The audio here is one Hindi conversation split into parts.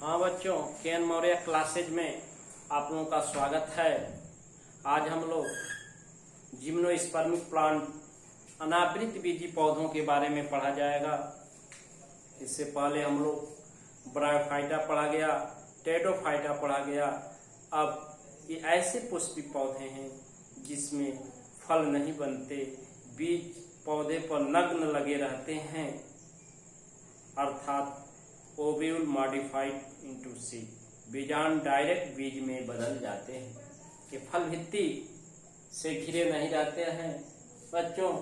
हाँ बच्चों, केएन मौर्य क्लासेज में आप लोगों का स्वागत है। आज हम लोग जिम्नोस्पर्मिक प्लांट अनावृत बीजी पौधों के बारे में पढ़ा जाएगा। इससे पहले हम लोग ब्रायोफाइटा पढ़ा गया, टेडोफाइटा पढ़ा गया। अब ये ऐसे पुष्पी पौधे हैं जिसमें फल नहीं बनते, बीज पौधे पर नग्न लगे रहते हैं, अर्थात ओव्यूल मॉडिफाइड इनटू सीड, बीजांड डायरेक्ट बीज में बदल जाते हैं। ये फल भित्ति से घिरे नहीं रहते हैं। बच्चों,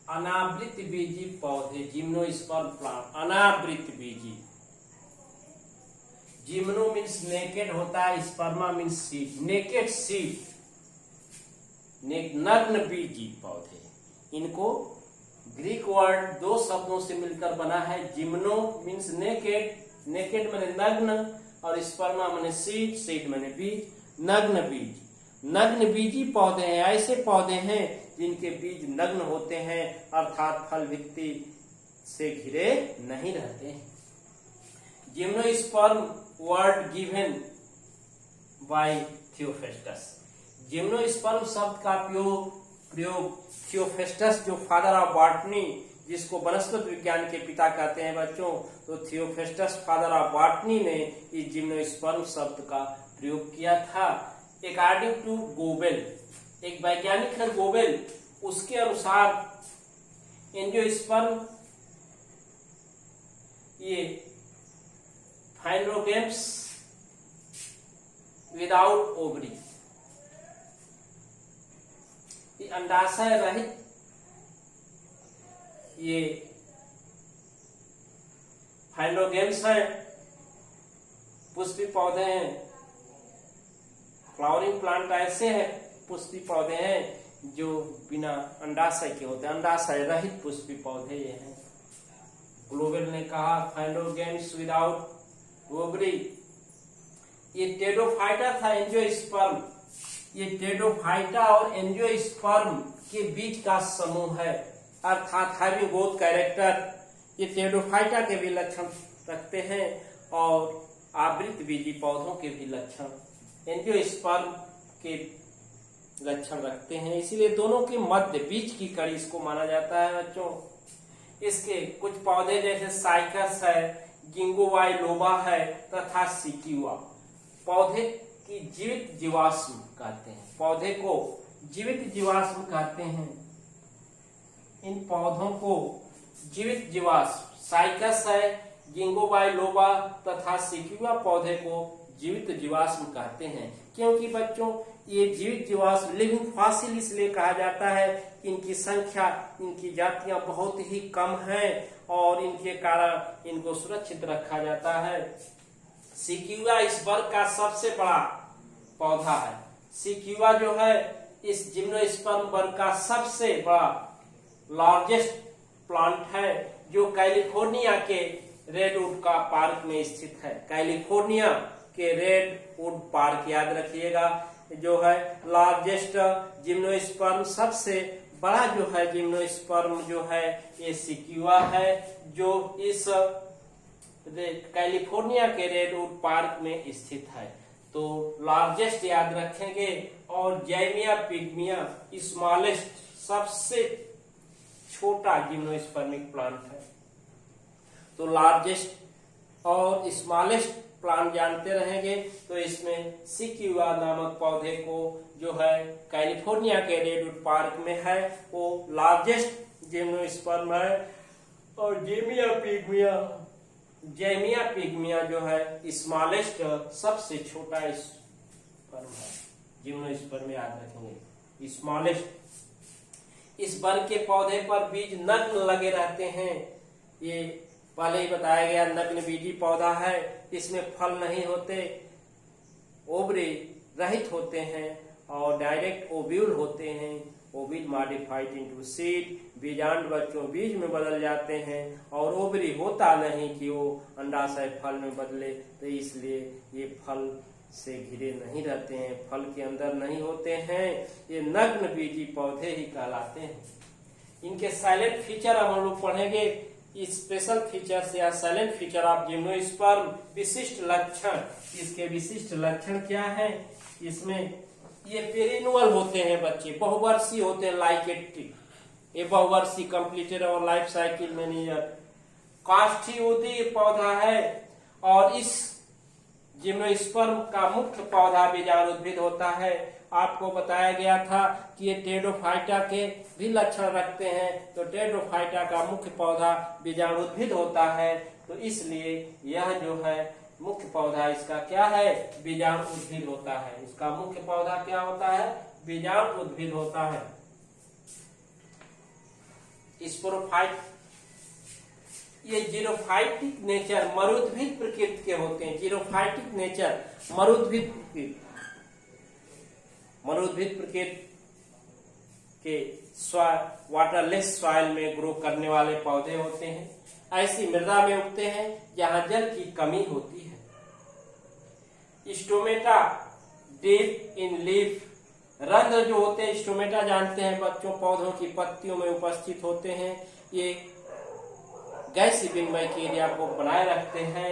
अनावृत बीजी पौधे जिम्नोस्पर्म प्लांट, अनावृत बीजी, जिम्नो मीन्स नेकेड होता है, स्पर्मा मीन्स सीड, नेकेड सीड, नग्न बीजी पौधे। इनको ग्रीक वर्ड दो शब्दों से मिलकर बना है। जिम्नो मीन्स नेकेड, नेकेड माने नग्न, और स्पर्मा माने सीड, सीड माने बीज, नग्न बीज। नग्न बीजी पौधे हैं, ऐसे पौधे हैं जिनके बीज नग्न होते हैं, अर्थात फल भित्ति से घिरे नहीं रहते हैं। Gymnosperm word given by Theophrastus. Gymnosperm शब्द का प्रयोग थियोफेस्टस, जो फादर ऑफ बॉटनी, जिसको वनस्पति विज्ञान के पिता कहते हैं बच्चों, तो थियोफेस्टस फादर ऑफ बॉटनी ने इस जिम्नोस्पर्म शब्द का प्रयोग किया था। अकॉर्डिंग टू गोबेल, एक वैज्ञानिक है गोबेल, उसके अनुसार एंजियोस्पर्म ये फाइनोगेम्स विदाउट ओवरी, अंडाशय रहित ये फाइलोगेम्स है, पुष्पी पौधे हैं। फ्लावरिंग प्लांट ऐसे हैं, पुष्पी पौधे हैं जो बिना अंडाशय के होते हैं, अंडाशय रहित पुष्पी पौधे ये हैं। ग्लोबल ने कहा फाइलोगेम्स विदाउट ओवरी। ये टेडोफाइटा था, एंजियोस्पर्म। ये टेडोफाइटा और एंजियोस्पर्म के बीच का समूह है, अर्थात हैविंग बोथ कैरेक्टर। ये टेडोफाइटा के भी लक्षण रखते हैं और आवृत बीजी पौधों के भी लक्षण एंजियोस्पर्म के लक्षण रखते हैं। इसीलिए दोनों के मध्य बीच की कड़ी इसको माना जाता है बच्चों। इसके कुछ पौधे जैसे साइकस है, गिंगो बाइलोबा है तथा सिक्यूआ, पौधे की जीवित जीवाश्म कहते हैं, पौधे को जीवित जीवाश्म कहते हैं। इन पौधों को जीवित जीवाश्म, साइकस है, गिंगो बाइलोबा तथा सिक्यूआ पौधे को जीवित जीवाश्म कहते हैं। क्योंकि बच्चों ये जीवित जीवाश्म लिविंग फॉसिल इसलिए कहा जाता है कि इनकी संख्या, इनकी जातियां बहुत ही कम हैं और इनके कारण इनको सुरक्षित रखा जाता है। सिक्यूआ इस वर्ग का सबसे बड़ा पौधा है। सिक्यूआ जो है इस जिम्नोस्पर्म वर्ग का सबसे बड़ा लार्जेस्ट प्लांट है, जो कैलिफोर्निया के रेडवुड का पार्क में स्थित है। कैलिफोर्निया के रेडवुड पार्क याद रखिएगा, जो है लार्जेस्ट जिम्नोस्पर्म, सबसे बड़ा जो है जिम्नोस्पर्म जो है ये सिक्यूआ है, जो इस कैलिफोर्निया के रेडवुड पार्क में स्थित है। तो लार्जेस्ट याद रखेंगे, और जैमिया पिग्मिया स्मॉलेस्ट, सबसे छोटा जिम्नोस्पर्मिक प्लांट है। तो लार्जेस्ट और स्मॉलेस्ट प्लांट जानते रहेंगे। तो इसमें सिक्यूआ नामक पौधे को जो है कैलिफोर्निया के रेडवुड पार्क में है, वो लार्जेस्ट जिम्नोस्पर्म है। और जैमिया पिग्मिया जो है स्मॉलेस्ट, सबसे छोटा स्पर्म है, जिम्नोस्पर्म याद रखेंगे, स्मॉलेस्ट। इस वर्ग के पौधे पर बीज नग्न लगे रहते हैं। ये पहले ही बताया गया, नग्न बीजी पौधा है, इसमें फल नहीं होते, ओवरी रहित होते हैं और डायरेक्ट ओव्यूल होते हैं। ओव्यूल मॉडिफाइड इनटू सीड, बीजांड बच्चों बीज में बदल जाते हैं, और ओवरी होता नहीं कि वो अंडाशय फल में बदले, तो इसलिए ये फल से घिरे नहीं रहते हैं, फल के अंदर नहीं होते हैं। ये नग्न बीजी पौधे ही कहलाते हैं। इनके साइलेंट फीचर हम लोग पढ़ेंगे स्पेशल फीचर्स या साइलेंट फीचर ऑफ जिम्नोस्पर्म, विशिष्ट लक्षण। इसके विशिष्ट लक्षण क्या है? इसमें ये पेरिनुअल होते हैं बच्चे, बहुवर्षीय होते हैं, लाइक ए ट्री। ये बहुवर्षीय कंप्लीटेड और लाइफ साइकिल मैनेजर काष्ठीउदीय पौधा है। और इस जिम्नोस्पर्म का मुख्य पौधा बीजाणु उद्भिद होता है। आपको बताया गया था कि ये टेरिडोफाइटा के भी लक्षण रखते हैं, तो टेरिडोफाइटा का मुख्य पौधा बीजाणु उद्भिद होता है। तो इसलिए यह जो है मुख्य पौधा इसका क्या है? बीजाणु उद्भिद होता है। इसका मुख्य पौधा क्या होता है? बीजाणु उद्भिद होता है। स्पोरोफाइट, ये जीरोफाइटिक नेचर मरुद्भिद प्रकृति के होते हैं। जीरोफाइटिक नेचर मरुद्भिद प्रकृति के वाटरलेस सॉइल में ग्रो करने वाले पौधे होते हैं। ऐसी मृदा में उगते हैं जहां जल की कमी होती है। स्टोमेटा डीप इन लीफ, रंध्र जो होते हैं, स्टोमेटा जानते हैं बच्चों, पौधों की पत्तियों में उपस्थित होते हैं। ये गैस विनिमय के एरिया को बनाए रखते हैं।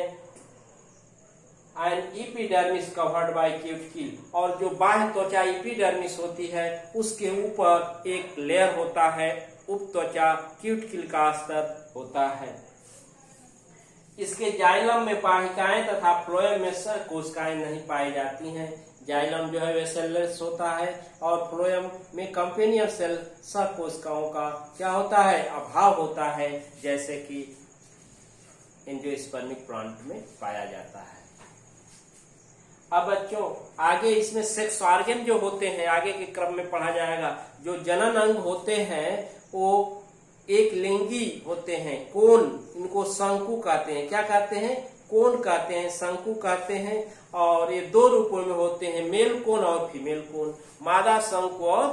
And epidermis covered by cuticle, और जो बाह्य त्वचा इपिडर्मिस होती है उसके ऊपर एक लेयर होता है, उप त्वचा क्यूटिकल का स्तर होता है। इसके जाइलम में वाहिकाएं तथा फ्लोएम में सहकोशिकाएं नहीं पाई जाती हैं। जाइलम जो है वे सेललेस होता है और फ्लोएम में कंपेनियन सेल सहकोशिकाओं का क्या होता है? अभाव होता है, जैसे कि एंजियोस्पर्मिक प्लांट में पाया जाता है। अब बच्चों आगे इसमें सेक्स ऑर्गन जो होते हैं, आगे के क्रम में पढ़ा जाएगा। जो जनन अंग होते हैं वो एक लिंगी होते हैं, कोन, इनको शंकु कहते हैं। क्या कहते हैं? कोन कहते हैं, शंकु कहते हैं। और ये दो रूपों में होते हैं, मेल कोन और फीमेल कोन, मादा शंकु और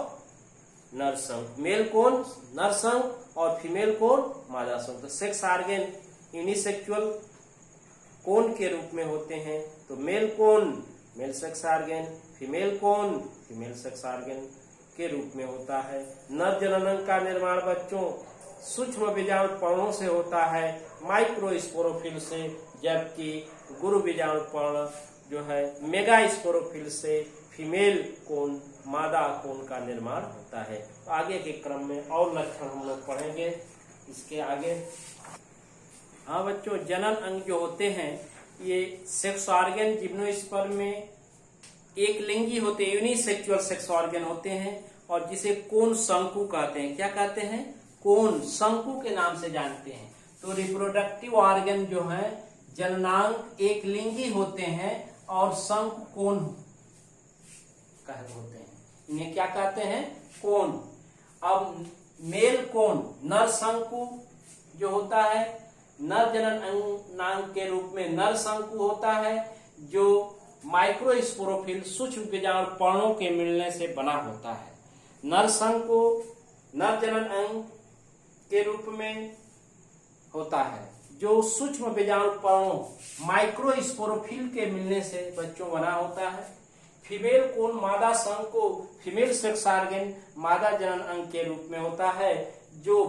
नर शंकु। मेल कोन नर शंकु और फीमेल कोन मादा शंकु। तो सेक्स ऑर्गन यूनिसेक्सुअल कोन के रूप में होते हैं। तो male cone male sex organ, female cone female sex organ के रूप में होता है। नर जननांग का निर्माण बच्चों सूक्ष्म बीजाणु पर्णों से होता है, माइक्रोस्पोरोफिल से, जबकि गुरु बीजाणु पर्ण जो है मेगास्पोरोफिल से फीमेल कोन मादा कोन का निर्माण होता है। तो आगे के क्रम में और लक्षण हम लोग पढ़ेंगे इसके आगे। हाँ बच्चों, जनन अंग जो होते हैं ये सेक्स ऑर्गन जिम्नोस्पर्म में एक लिंगी होते हैं, यूनिसेक्सुअल सेक्स ऑर्गन होते हैं, और जिसे कोन शंकु कहते हैं। क्या कहते हैं? कोन शंकु के नाम से जानते हैं। तो रिप्रोडक्टिव ऑर्गन जो है जननांग एक लिंगी होते हैं और शंकु कोन होते हैं। इन्हें क्या कहते हैं? कोन। अब मेल कोन नर शंकु जो होता है, नर जननांग के रूप में नर शंकु होता है, जो माइक्रोस्पोरोफिल सूक्ष्म बीजाणु पर्णों के मिलने से बना होता है। नर शंकु नर जननांग के रूप में होता है, जो सूक्ष्म बीजाणु पर्णों माइक्रोस्पोरोफिल के मिलने से बच्चों बना होता है। फीमेल कोन मादा शंकु फीमेल सेक्स ऑर्गन मादा जनन अंग के रूप में होता है, जो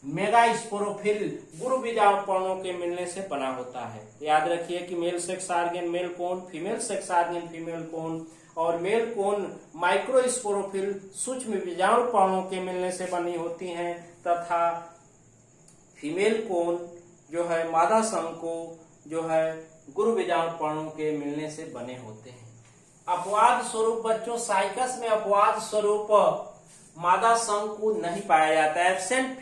मेगास्पोरोफिल गुरु बीजाणु पर्णों के मिलने से बना होता है। याद रखिए कि male sex organ male cone, female sex organ female cone, और मेल कोन माइक्रोस्पोरोफिल सूक्ष्म बीजाणु पर्णों के मिलने से बनी होती हैं, तथा फीमेल कोन जो है मादा शंकु जो है गुरु बीजाणु पर्णों के मिलने से बने होते हैं। अपवाद स्वरूप बच्चों साइकस में अपवाद स्वरूप मादा शंकु नहीं पाया जाता है। Absent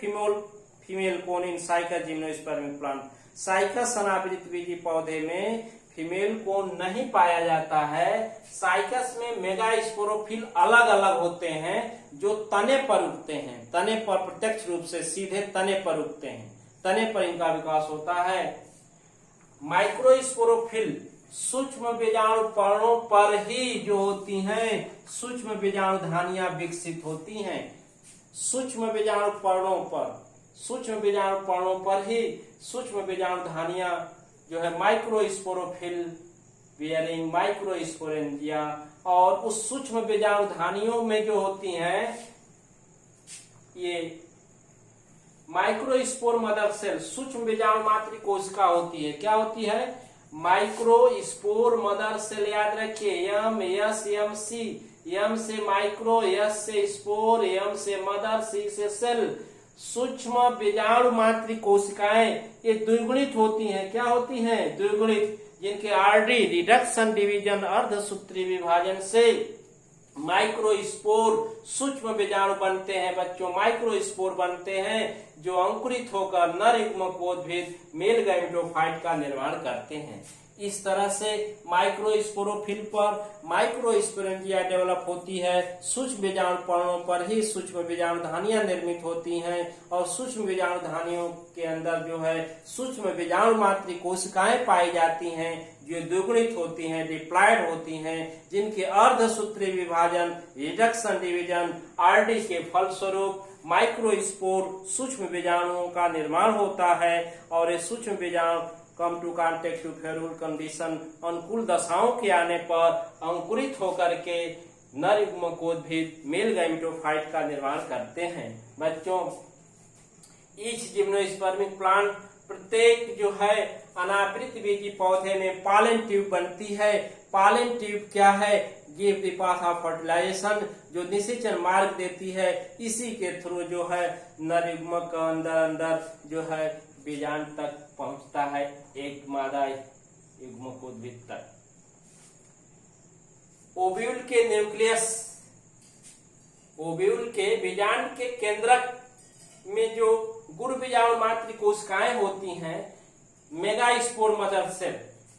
female cone in Cycas gymnospermic plant. Cycas अनावृत बीजी पौधे में फीमेल कोन नहीं पाया जाता है। साइकस में मेगास्पोरोफिल अलग अलग होते हैं जो तने पर उगते हैं, तने पर प्रत्यक्ष रूप से सीधे तने पर उगते हैं, तने पर इनका विकास होता है। माइक्रोस्पोरोफिल सूक्ष्म बीजाणु पर्णों पर ही जो होती हैं सूक्ष्म बीजाणु धानियां विकसित होती हैं। सूक्ष्म बीजाणु पर्णों पर ही सूक्ष्म बीजाणु धानियां जो है माइक्रोस्पोरोफिल बियरिंग माइक्रोस्पोरेंजिया, और उस सूक्ष्म बीजाणु धानियों में जो होती हैं ये माइक्रोस्पोर मदर सेल सूक्ष्म बीजाणु मात्र कोशिका होती है। क्या होती है? Microspore mother cell. याद रखिए, M एम से माइक्रो, एस से स्पोर, एम से मदर, सी से सेल। सूक्ष्म बीजाणु मात्र कोशिकाएं ये द्विगुणित होती हैं। क्या होती हैं? द्विगुणित, जिनके आरडी रिडक्शन डिवीजन अर्धसूत्री विभाजन से माइक्रोस्पोर सूक्ष्म बीजाणु बनते हैं। बच्चों, माइक्रोस्पोर बनते हैं जो अंकुरित होकर नर युग्मकोद्भिद मेल गैमेटोफाइट का निर्माण करते हैं। इस तरह से माइक्रोस्पोरोफिल पर माइक्रोस्पोरेंजिया डेवलप होती है। सूक्ष्म बीजाणु पर्णों पर ही सूक्ष्म बीजाणु धानियां निर्मित होती हैं और सूक्ष्म बीजाणु धानियों के अंदर जो है सूक्ष्म बीजाणु मात्र कोशिकाएं पाई जाती हैं जो द्विगुणित होती हैं, डिप्लॉयड होती हैं, जिनके अर्धसूत्री विभाजन रिडक्शन डिवीजन आरडी के फलस्वरूप माइक्रोस्पोर सूक्ष्म बीजाणुओं का निर्माण होता है। और ये सूक्ष्म बीजाणु come to contact to favourable condition, अनुकूल दशाओं के आने पर अंकुरित होकर के नर युग्मकोद्भिद मेल गैमेटोफाइट का निर्माण करते हैं। बच्चों, ईच जिम्नोस्पर्मिक प्लांट, प्रत्येक जो है अनावृत बीजी पौधे में पॉलन ट्यूब बनती है। पॉलन ट्यूब क्या है? Give the path of fertilization, जो निषेचन मार्ग देती है। इसी के थ्रू जो है नर युग्मक का अंदर जो है बीजांड तक पहुंचता है, एक मादा युग्मकोद्भिद तक। ओव्यूल के न्यूक्लियस, ओव्यूल के बीजांड के केंद्रक में जो गुरु बीजाणु मात्र कोशिकाएं होती हैं, megaspore mother cell,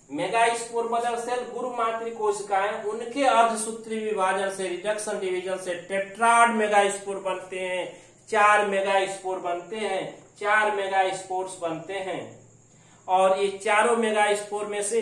megaspore mother cell गुरु मात्र कोशिकाएं, उनके अर्धसूत्री विभाजन से रिडक्शन डिवीजन से टेट्राड मेगास्पोर बनते हैं। 4 मेगास्पोर बनते हैं, 4 मेगास्पोर्स बनते हैं। और ये चारों मेगास्पोर में से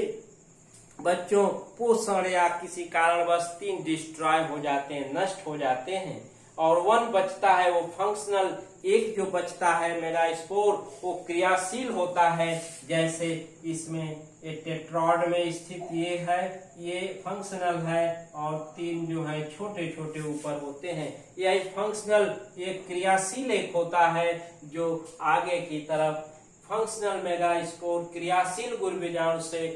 बच्चों पोषण या किसी कारणवश 3 डिस्ट्रॉय हो जाते हैं, नष्ट हो जाते हैं और 1 बचता है, वो फंक्शनल। एक जो बचता है मेगास्पोर वो क्रियाशील होता है। जैसे इसमें ये टेट्रॉड में स्थित ये है, ये फंक्शनल है और 3 जो है छोटे छोटे ऊपर होते हैं। यह फंक्शनल, ये क्रियाशील एक होता है जो आगे की तरफ फंक्शनल मेगास्पोर क्रियाशील गुरु बीजाणु से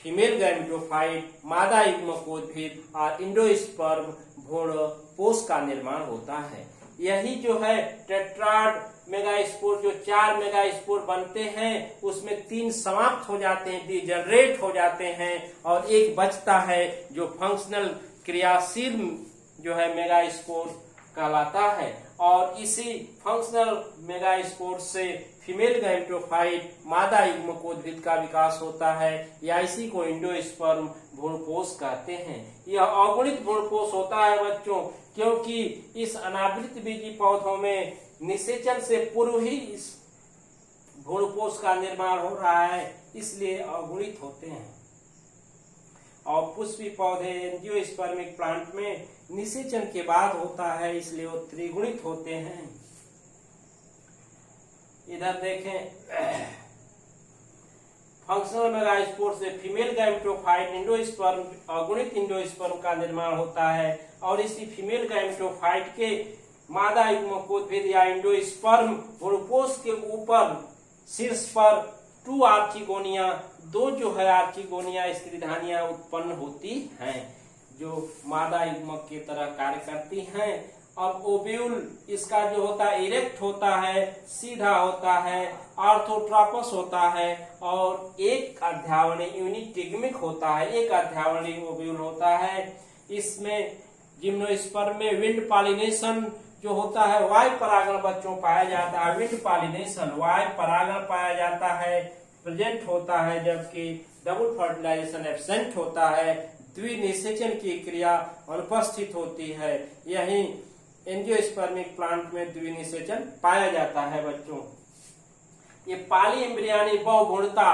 फीमेल गैमेटोफाइट मादा युग्मकोद्भिद और इंडोस्पर्म भ्रूण कोश का निर्माण होता है। यही जो है टेट्राड मेगास्पोर, जो 4 मेगास्पोर बनते हैं उसमें 3 समाप्त हो जाते हैं, डिजनरेट हो जाते हैं और एक बचता है जो फंक्शनल क्रियाशील जो है मेगास्पोर कहलाता है। और इसी फंक्शनल मेगास्पोर से फीमेल गैमेटोफाइट मादा युग्मकोद्भिद का विकास होता है, या इसी को इंडोस्पर्म भ्रूणकोश कहते हैं। यह अगुणित भ्रूणकोश होता है बच्चों, क्योंकि इस अनावृत बीजी पौधों में निषेचन से पूर्व ही इस भ्रूणकोश का निर्माण हो रहा है, इसलिए अगुणित होते हैं। और पुष्पी पौधे एंजियोस्पर्मिक प्लांट में निषेचन के बाद होता है, इसलिए वो त्रिगुणित होते हैं। इधर देखें, फंक्शनल मेगास्पोर से फीमेल गैमेटोफाइट इंडोस्पर्म अगुणित इंडोस्पर्म का निर्माण होता है और इसी फीमेल गैमेटोफाइट के मादा युग्मकोद्भिद या इंडोस्पर्म भ्रूणकोश के ऊपर शीर्ष पर 2 आर्चिगोनिया, 2 जो है आर्चिगोनिया स्त्रीधानियां उत्पन्न होती हैं जो मादा युग्मक की तरह कार्य करती हैं। अब ओव्यूल इसका जो होता है इरेक्ट होता है, सीधा होता है, ऑर्थोट्रॉपस होता है और एक अध्यावणी यूनिटिग्मिक होता है, एक अध्यावणी ओव्यूल होता है। इसमें जिम्नोस्पर्म में विंड पॉलिनेशन जो होता है, वायु परागण बच्चों पाया जाता है। विंड पॉलिनेशन वायु परागण पाया जाता है, प्रेजेंट होता है, जबकि डबल फर्टिलाइजेशन एब्सेंट होता है। द्विनिषेचन की क्रिया अनुपस्थित होती है। यही एंजियोस्पर्मिक प्लांट में द्विनिषेचन पाया जाता है बच्चों। ये पॉली एम्ब्रियोनिक बहुभ्रूणता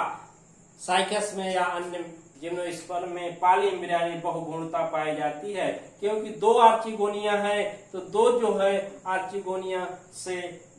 साइकस में या अन्य जिम्नोस्पर्म में पॉली एम्ब्रियोनिक बहुभ्रूणता पाई जाती है, क्योंकि 2 आर्चिगोनिया है तो 2 जो है आर्चिगोनिया से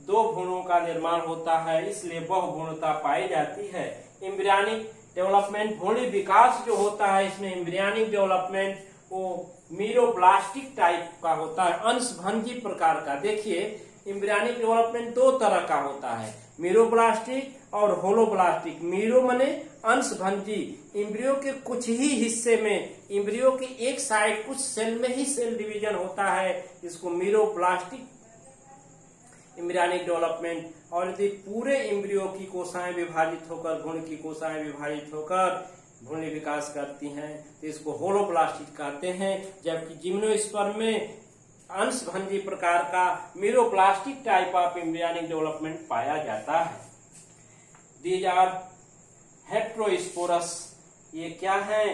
2 भ्रूणों का निर्माण होता है, इसलिए बहुभ्रूणता पाई जाती है। एम्ब्रियोनिक डेवलपमेंट, भ्रूणी विकास जो होता है, इसमें एम्ब्रियोनिक डेवलपमेंट वो मीरोब्लास्टिक टाइप का होता है, अंशभंजी प्रकार का। देखिए एम्ब्रियोनिक डेवलपमेंट दो तरह का होता है, मीरोब्लास्टिक और होलोब्लास्टिक। मीरो माने अंशभंजी, एम्ब्रियो के कुछ ही हिस्से में, एम्ब्रियो के एक साइड कुछ सेल में ही सेल डिवीजन होता है, इसको मीरोब्लास्टिक एम्ब्रियोनिक डेवलपमेंट। और यदि पूरे एम्ब्रियो की कोशिकाएं विभाजित होकर, भ्रूण की कोशिकाएं विभाजित होकर भ्रूण विकास करती हैं तो इसको होलोब्लास्टिक कहते हैं। जबकि जिम्नोस्पर्म में अंशभंजी प्रकार का meroblastic type of embryonic development पाया जाता है। दीज आर हेट्रोस्पोरस, ये क्या है?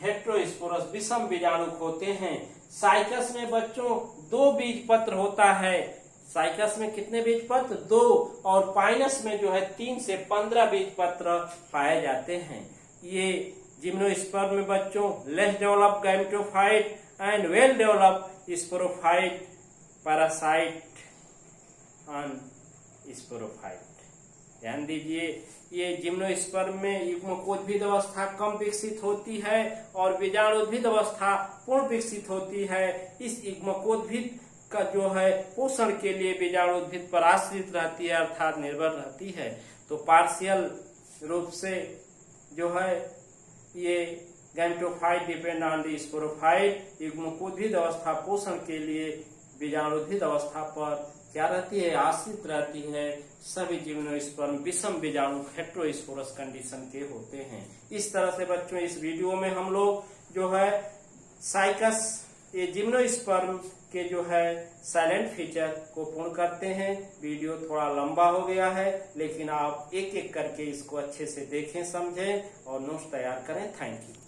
हेट्रोस्पोरस, विषम बीजाणुक होते हैं। साइकस में बच्चों 2 बीज पत्र होता है। साइकस में कितने बीज पत्र? 2। और पाइनस में जो है 3 से 15 बीज पत्र पाए जाते हैं। ये जिम्नोस्पर्म में बच्चों less develop gametophyte and well develop sporophyte, parasite on sporophyte. ध्यान दीजिए, ये जिम्नोस्पर्म में युग्मकोद्भिद अवस्था कम विकसित होती है और बीजाणुद्भिद अवस्था पूर्ण विकसित होती है। इस युग्मकोद्भिद का जो है पोषण के लिए बीजाणुद्भिद पर आश्रित रहती है, अर्थात निर्भर रहती है। तो पार्शियल रूप से जो है ये gametophyte depend on the sporophyte, युग्मकोद्भिद अवस्था पोषण के लिए बीजाणुद्भिद अवस्था पर क्या रहती है? आश्रित रहती है। सभी जिम्नोस्पर्म विषम बीजाणु हेट्रोस्पोरस कंडीशन के होते हैं। इस तरह से बच्चों इस वीडियो में हम लोग जो है साइकस, ये जिम्नोस्पर्म के जो है साइलेंट फीचर को पूर्ण करते हैं। वीडियो थोड़ा लंबा हो गया है, लेकिन आप एक एक करके इसको अच्छे से देखें, समझें और नोट्स तैयार करें। Thank you.